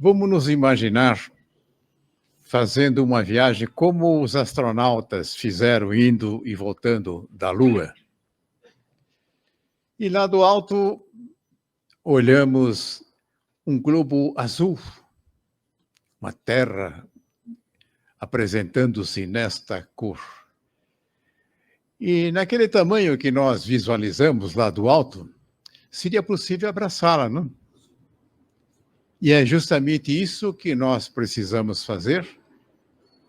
Vamos nos imaginar fazendo uma viagem como os astronautas fizeram indo e voltando da Lua. E lá do alto olhamos um globo azul, uma Terra apresentando-se nesta cor. E naquele tamanho que nós visualizamos lá do alto, seria possível abraçá-la, não? E é justamente isso que nós precisamos fazer: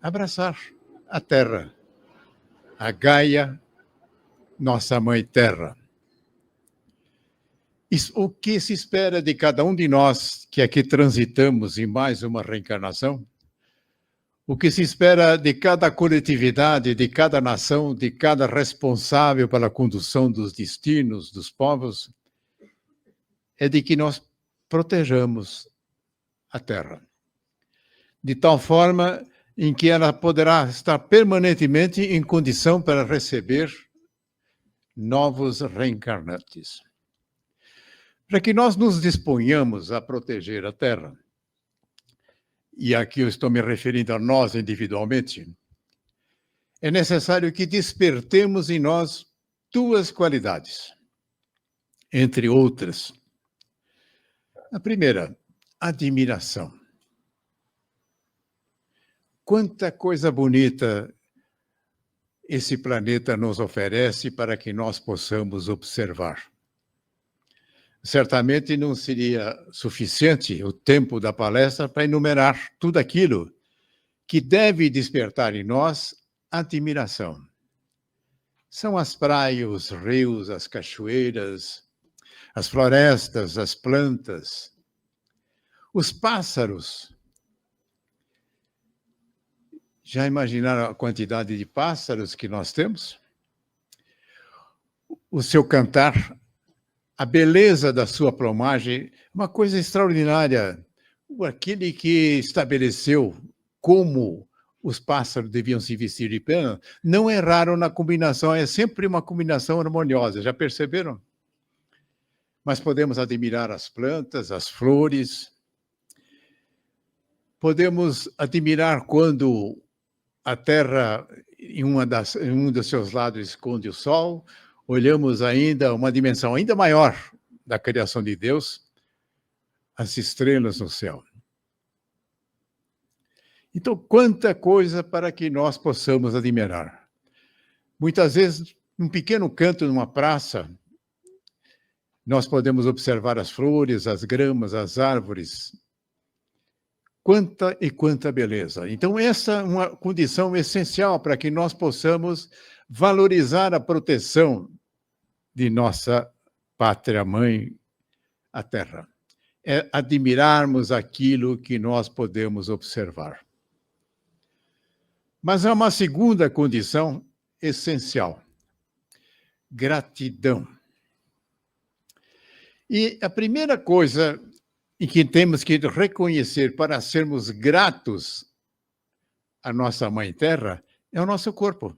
abraçar a Terra, a Gaia, nossa Mãe Terra. O que se espera de cada um de nós que aqui transitamos em mais uma reencarnação? O que se espera de cada coletividade, de cada nação, de cada responsável pela condução dos destinos dos povos, é de que nós protejamos a Terra, de tal forma em que ela poderá estar permanentemente em condição para receber novos reencarnantes. Para que nós nos disponhamos a proteger a Terra, e aqui eu estou me referindo a nós individualmente, é necessário que despertemos em nós duas qualidades, entre outras. A primeira, admiração. Quanta coisa bonita esse planeta nos oferece para que nós possamos observar. Certamente não seria suficiente o tempo da palestra para enumerar tudo aquilo que deve despertar em nós admiração. São as praias, os rios, as cachoeiras, as florestas, as plantas, os pássaros. Já imaginaram a quantidade de pássaros que nós temos? O seu cantar, a beleza da sua plumagem, uma coisa extraordinária. Aquele que estabeleceu como os pássaros deviam se vestir de pena, não erraram na combinação, é sempre uma combinação harmoniosa, já perceberam? Mas podemos admirar as plantas, as flores, podemos admirar quando a Terra, em um dos seus lados, esconde o Sol, olhamos ainda uma dimensão ainda maior da criação de Deus, as estrelas no céu. Então, quanta coisa para que nós possamos admirar. Muitas vezes, num pequeno canto numa praça, nós podemos observar as flores, as gramas, as árvores. Quanta e quanta beleza. Então, essa é uma condição essencial para que nós possamos valorizar a proteção de nossa pátria-mãe, a Terra. É admirarmos aquilo que nós podemos observar. Mas há uma segunda condição essencial: gratidão. E a primeira coisa em que temos que reconhecer para sermos gratos à nossa Mãe Terra é o nosso corpo.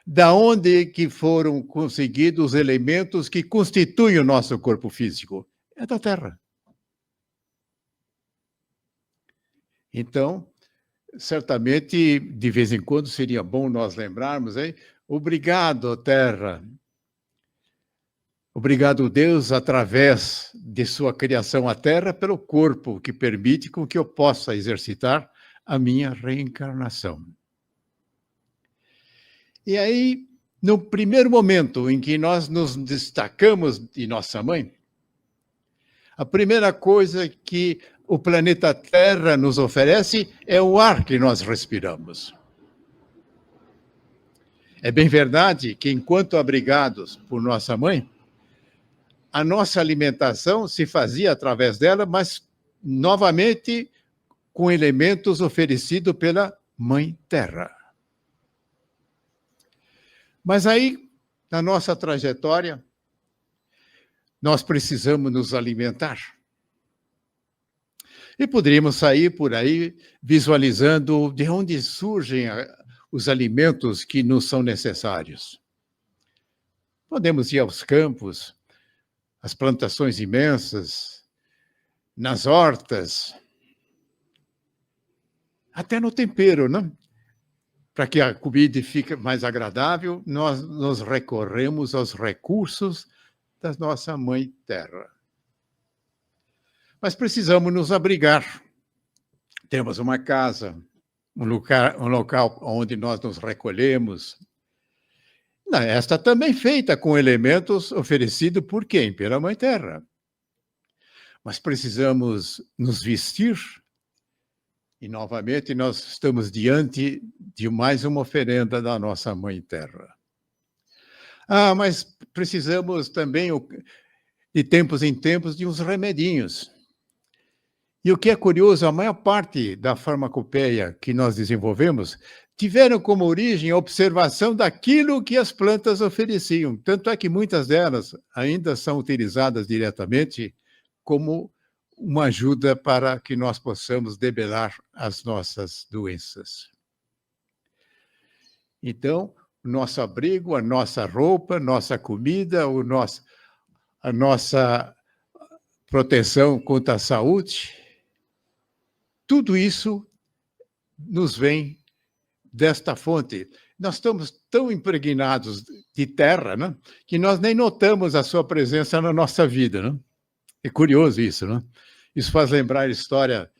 Da onde que foram conseguidos os elementos que constituem o nosso corpo físico? É da Terra. Então, certamente, de vez em quando, seria bom nós lembrarmos, hein? Obrigado, Terra. Obrigado, Deus, através de sua criação, a Terra, pelo corpo que permite com que eu possa exercitar a minha reencarnação. E aí, no primeiro momento em que nós nos destacamos de nossa mãe, a primeira coisa que o planeta Terra nos oferece é o ar que nós respiramos. É bem verdade que, enquanto abrigados por nossa mãe, a nossa alimentação se fazia através dela, mas, novamente, com elementos oferecidos pela Mãe Terra. Mas aí, na nossa trajetória, nós precisamos nos alimentar. E poderíamos sair por aí visualizando de onde surgem os alimentos que nos são necessários. Podemos ir aos campos, às plantações imensas, nas hortas, até no tempero, né? Para que a comida fique mais agradável, nós nos recorremos aos recursos da nossa mãe terra. Mas precisamos nos abrigar. Temos uma casa, um local onde nós nos recolhemos. Esta também feita com elementos oferecidos por quem? Pela Mãe Terra. Mas precisamos nos vestir. E, novamente, nós estamos diante de mais uma oferenda da nossa Mãe Terra. Mas precisamos também, de tempos em tempos, de uns remedinhos. E o que é curioso, a maior parte da farmacopeia que nós desenvolvemos tiveram como origem a observação daquilo que as plantas ofereciam. Tanto é que muitas delas ainda são utilizadas diretamente como uma ajuda para que nós possamos debelar as nossas doenças. Então, o nosso abrigo, a nossa roupa, nossa comida, a nossa proteção contra a saúde, tudo isso nos vem desta fonte. Nós estamos tão impregnados de terra, né, que nós nem notamos a sua presença na nossa vida. Né? É curioso isso. Né? Isso faz lembrar a história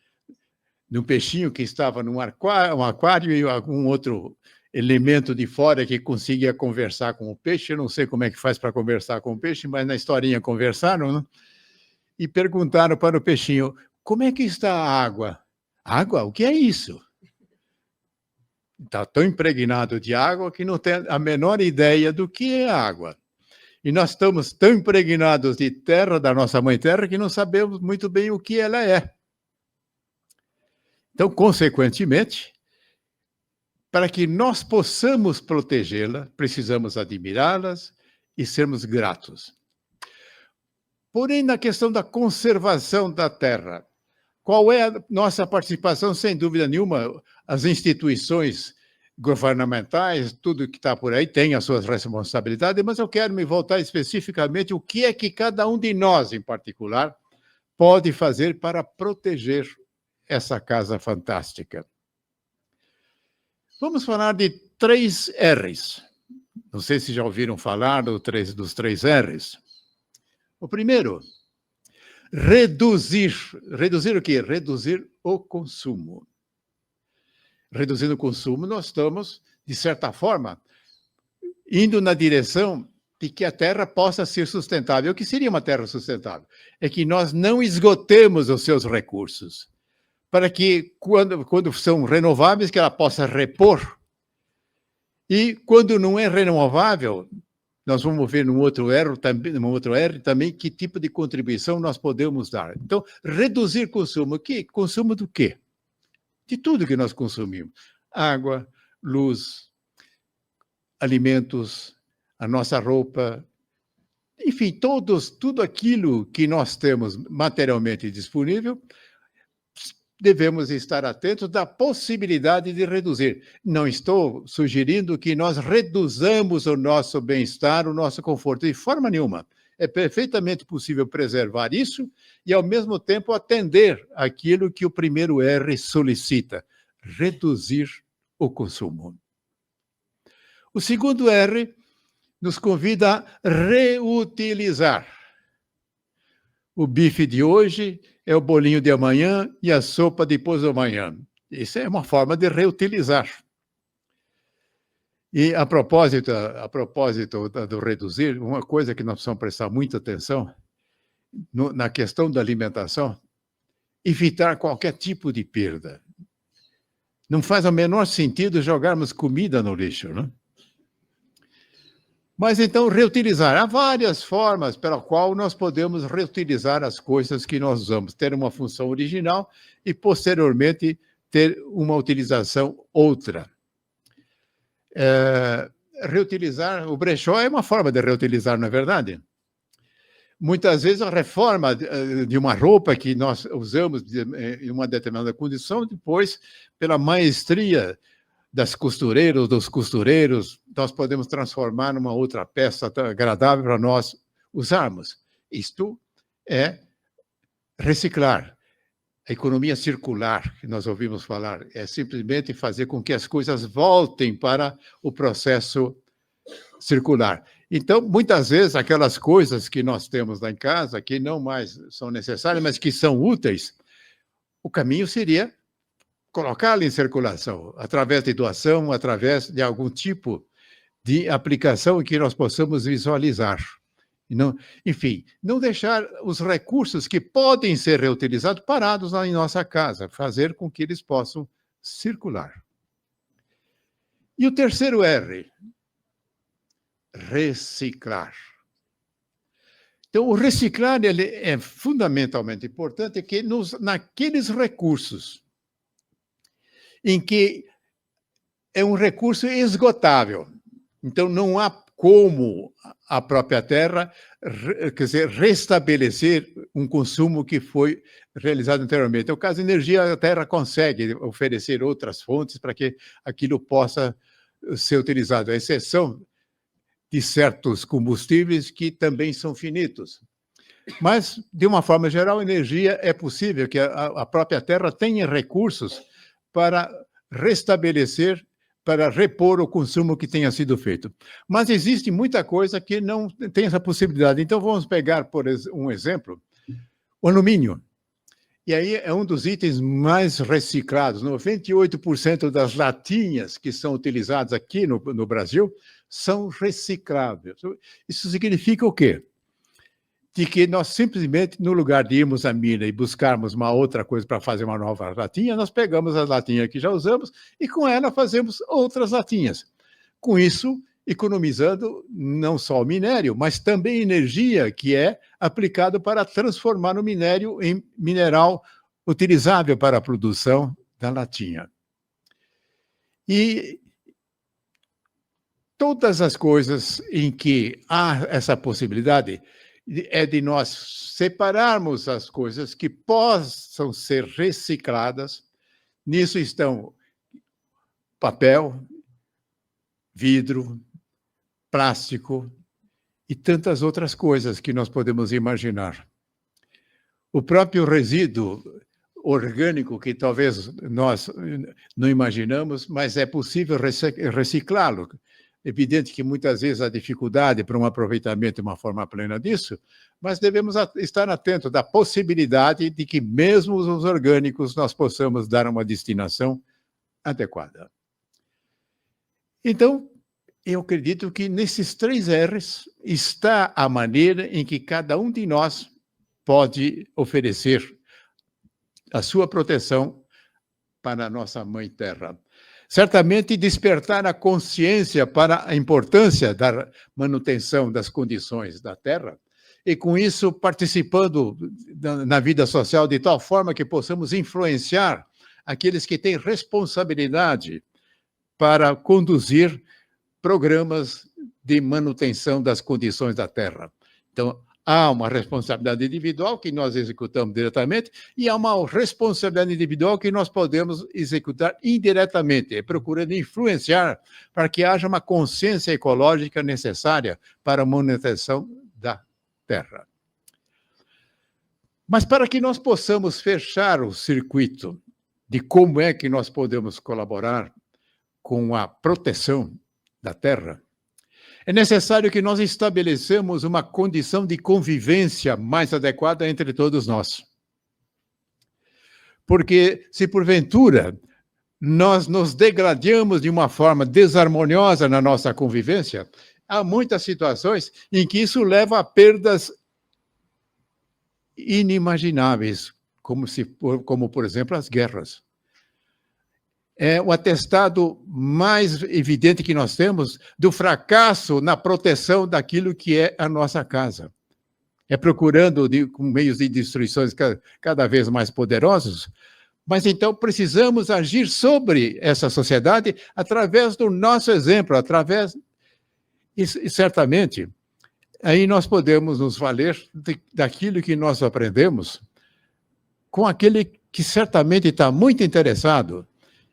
de um peixinho que estava num aquário e algum outro elemento de fora que conseguia conversar com o peixe. Eu não sei como é que faz para conversar com o peixe, mas na historinha conversaram, né? E perguntaram para o peixinho, como é que está a água? Água? O que é isso? Está tão impregnado de água que não tem a menor ideia do que é água. E nós estamos tão impregnados de terra, da nossa Mãe Terra, que não sabemos muito bem o que ela é. Então, consequentemente, para que nós possamos protegê-la, precisamos admirá-las e sermos gratos. Porém, na questão da conservação da terra, qual é a nossa participação? Sem dúvida nenhuma, as instituições governamentais, tudo que está por aí, tem as suas responsabilidades, mas eu quero me voltar especificamente o que é que cada um de nós, em particular, pode fazer para proteger essa casa fantástica. Vamos falar de 3 R's. Não sei se já ouviram falar dos 3 R's. O primeiro, reduzir. Reduzir o quê? Reduzir o consumo. Reduzindo o consumo, nós estamos, de certa forma, indo na direção de que a terra possa ser sustentável. O que seria uma terra sustentável? É que nós não esgotemos os seus recursos, para que, quando são renováveis, que ela possa repor. E, quando não é renovável, nós vamos ver num outro R também que tipo de contribuição nós podemos dar. Então, reduzir consumo. Consumo do quê? De tudo que nós consumimos. Água, luz, alimentos, a nossa roupa, enfim, tudo aquilo que nós temos materialmente disponível, devemos estar atentos da possibilidade de reduzir. Não estou sugerindo que nós reduzamos o nosso bem-estar, o nosso conforto, de forma nenhuma. É perfeitamente possível preservar isso e, ao mesmo tempo, atender aquilo que o primeiro R solicita, reduzir o consumo. O segundo R nos convida a reutilizar. O bife de hoje é o bolinho de amanhã e a sopa depois de amanhã. Isso é uma forma de reutilizar. E, a propósito do reduzir, uma coisa que nós precisamos prestar muita atenção na questão da alimentação, evitar qualquer tipo de perda. Não faz o menor sentido jogarmos comida no lixo, né? Mas, então, reutilizar. Há várias formas pela qual nós podemos reutilizar as coisas que nós usamos, ter uma função original e, posteriormente, ter uma utilização outra. Reutilizar, o brechó é uma forma de reutilizar, não é verdade? Muitas vezes a reforma de uma roupa que nós usamos em uma determinada condição, depois, pela maestria das costureiras, dos costureiros, nós podemos transformar numa outra peça agradável para nós usarmos. Isto é reciclar. A economia circular, que nós ouvimos falar, é simplesmente fazer com que as coisas voltem para o processo circular. Então, muitas vezes, aquelas coisas que nós temos lá em casa, que não mais são necessárias, mas que são úteis, o caminho seria colocá-la em circulação, através de doação, através de algum tipo de aplicação que nós possamos visualizar. Não, enfim, não deixar os recursos que podem ser reutilizados parados lá em nossa casa, fazer com que eles possam circular. E o terceiro R, reciclar. Então, o reciclar ele é fundamentalmente importante que naqueles recursos em que é um recurso esgotável. Então, não há como a própria terra, quer dizer, restabelecer um consumo que foi realizado anteriormente. No caso da energia, a terra consegue oferecer outras fontes para que aquilo possa ser utilizado, à exceção de certos combustíveis que também são finitos. Mas, de uma forma geral, a energia é possível que a própria terra tenha recursos para restabelecer, para repor o consumo que tenha sido feito. Mas existe muita coisa que não tem essa possibilidade. Então, vamos pegar, por um exemplo, o alumínio. E aí é um dos itens mais reciclados. 98% das latinhas que são utilizadas aqui no Brasil são recicláveis. Isso significa o quê? De que nós simplesmente, no lugar de irmos à mina e buscarmos uma outra coisa para fazer uma nova latinha, nós pegamos a latinha que já usamos e com ela fazemos outras latinhas. Com isso, economizando não só o minério, mas também energia que é aplicado para transformar o minério em mineral utilizável para a produção da latinha. E todas as coisas em que há essa possibilidade é de nós separarmos as coisas que possam ser recicladas. Nisso estão papel, vidro, plástico e tantas outras coisas que nós podemos imaginar. O próprio resíduo orgânico, que talvez nós não imaginamos, mas é possível reciclá-lo. Evidente que muitas vezes há dificuldade para um aproveitamento de uma forma plena disso, mas devemos estar atentos da possibilidade de que mesmo os orgânicos nós possamos dar uma destinação adequada. Então, eu acredito que nesses 3 R's está a maneira em que cada um de nós pode oferecer a sua proteção para a nossa Mãe Terra. Certamente despertar a consciência para a importância da manutenção das condições da Terra e, com isso, participando na vida social de tal forma que possamos influenciar aqueles que têm responsabilidade para conduzir programas de manutenção das condições da Terra. Então, há uma responsabilidade individual que nós executamos diretamente e há uma responsabilidade individual que nós podemos executar indiretamente, procurando influenciar para que haja uma consciência ecológica necessária para a manutenção da Terra. Mas para que nós possamos fechar o circuito de como é que nós podemos colaborar com a proteção da Terra, é necessário que nós estabeleçamos uma condição de convivência mais adequada entre todos nós. Porque, se porventura nós nos degradamos de uma forma desarmoniosa na nossa convivência, há muitas situações em que isso leva a perdas inimagináveis, como por exemplo, as guerras. É o atestado mais evidente que nós temos do fracasso na proteção daquilo que é a nossa casa. É procurando, com meios de destruições cada vez mais poderosos, mas então precisamos agir sobre essa sociedade através do nosso exemplo, e certamente, aí nós podemos nos valer daquilo que nós aprendemos com aquele que certamente está muito interessado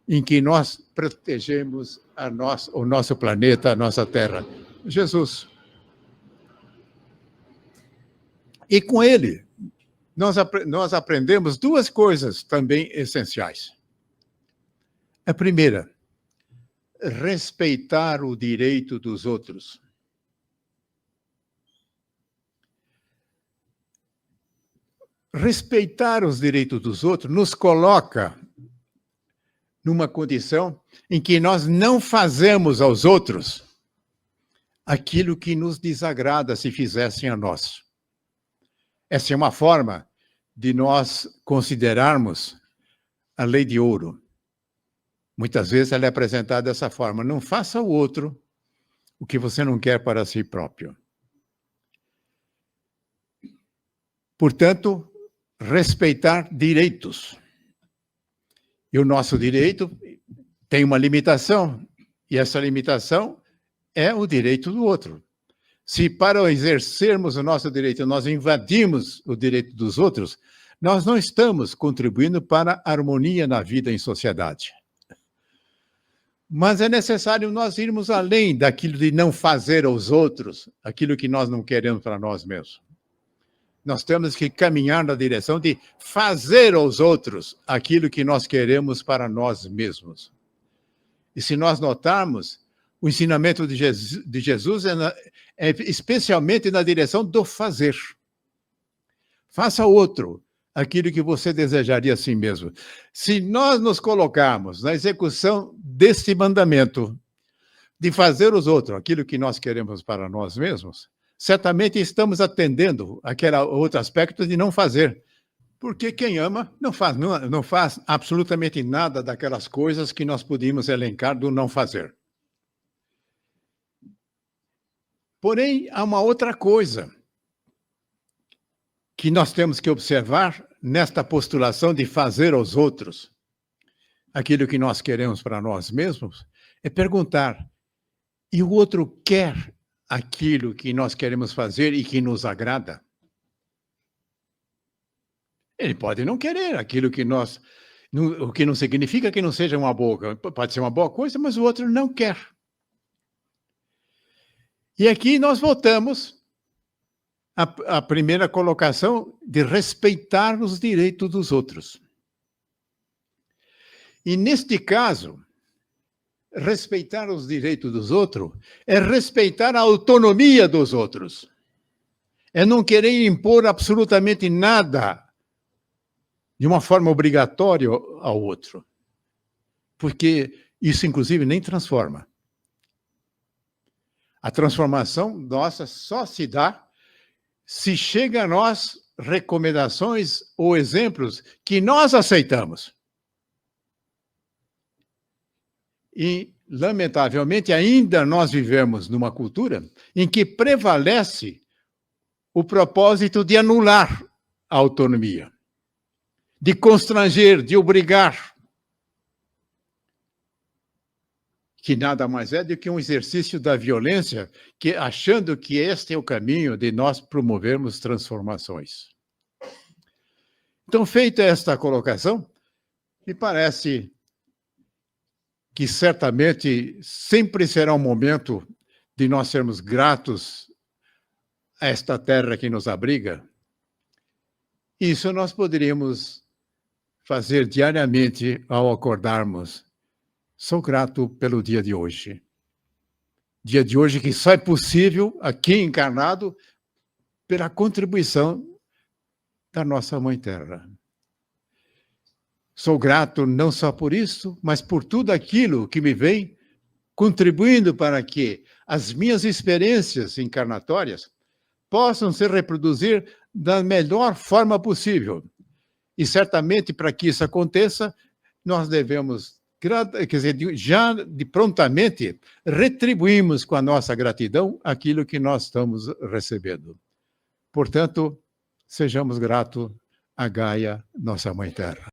em que nós protegemos o nosso planeta, a nossa Terra. Jesus. E com ele, nós aprendemos duas coisas também essenciais. A primeira, respeitar o direito dos outros. Respeitar os direitos dos outros nos coloca numa condição em que nós não fazemos aos outros aquilo que nos desagrada se fizessem a nós. Essa é uma forma de nós considerarmos a lei de ouro. Muitas vezes ela é apresentada dessa forma: não faça ao outro o que você não quer para si próprio. Portanto, respeitar direitos. E o nosso direito tem uma limitação, e essa limitação é o direito do outro. Se para exercermos o nosso direito nós invadimos o direito dos outros, nós não estamos contribuindo para a harmonia na vida em sociedade. Mas é necessário nós irmos além daquilo de não fazer aos outros aquilo que nós não queremos para nós mesmos. Nós temos que caminhar na direção de fazer aos outros aquilo que nós queremos para nós mesmos. E se nós notarmos, o ensinamento de Jesus é especialmente na direção do fazer. Faça ao outro aquilo que você desejaria a si mesmo. Se nós nos colocarmos na execução desse mandamento de fazer aos outros aquilo que nós queremos para nós mesmos, certamente estamos atendendo aquele outro aspecto de não fazer. Porque quem ama não faz absolutamente nada daquelas coisas que nós podíamos elencar do não fazer. Porém, há uma outra coisa que nós temos que observar nesta postulação de fazer aos outros aquilo que nós queremos para nós mesmos, é perguntar: e o outro quer aquilo que nós queremos fazer e que nos agrada? Ele pode não querer aquilo que nós... o que não significa que não seja uma boa... Pode ser uma boa coisa, mas o outro não quer. E aqui nós voltamos à primeira colocação de respeitar os direitos dos outros. E neste caso, respeitar os direitos dos outros é respeitar a autonomia dos outros. É não querer impor absolutamente nada de uma forma obrigatória ao outro. Porque isso, inclusive, nem transforma. A transformação nossa só se dá se chega a nós recomendações ou exemplos que nós aceitamos. E, lamentavelmente, ainda nós vivemos numa cultura em que prevalece o propósito de anular a autonomia, de constranger, de obrigar, que nada mais é do que um exercício da violência, achando que este é o caminho de nós promovermos transformações. Então, feita esta colocação, me parece que certamente sempre será um momento de nós sermos gratos a esta terra que nos abriga. Isso nós poderíamos fazer diariamente ao acordarmos. Sou grato pelo dia de hoje. Dia de hoje que só é possível, aqui encarnado, pela contribuição da nossa Mãe Terra. Sou grato não só por isso, mas por tudo aquilo que me vem contribuindo para que as minhas experiências encarnatórias possam se reproduzir da melhor forma possível. E certamente, para que isso aconteça, nós devemos, quer dizer, já de prontamente retribuímos com a nossa gratidão aquilo que nós estamos recebendo. Portanto, sejamos gratos a Gaia, nossa Mãe Terra.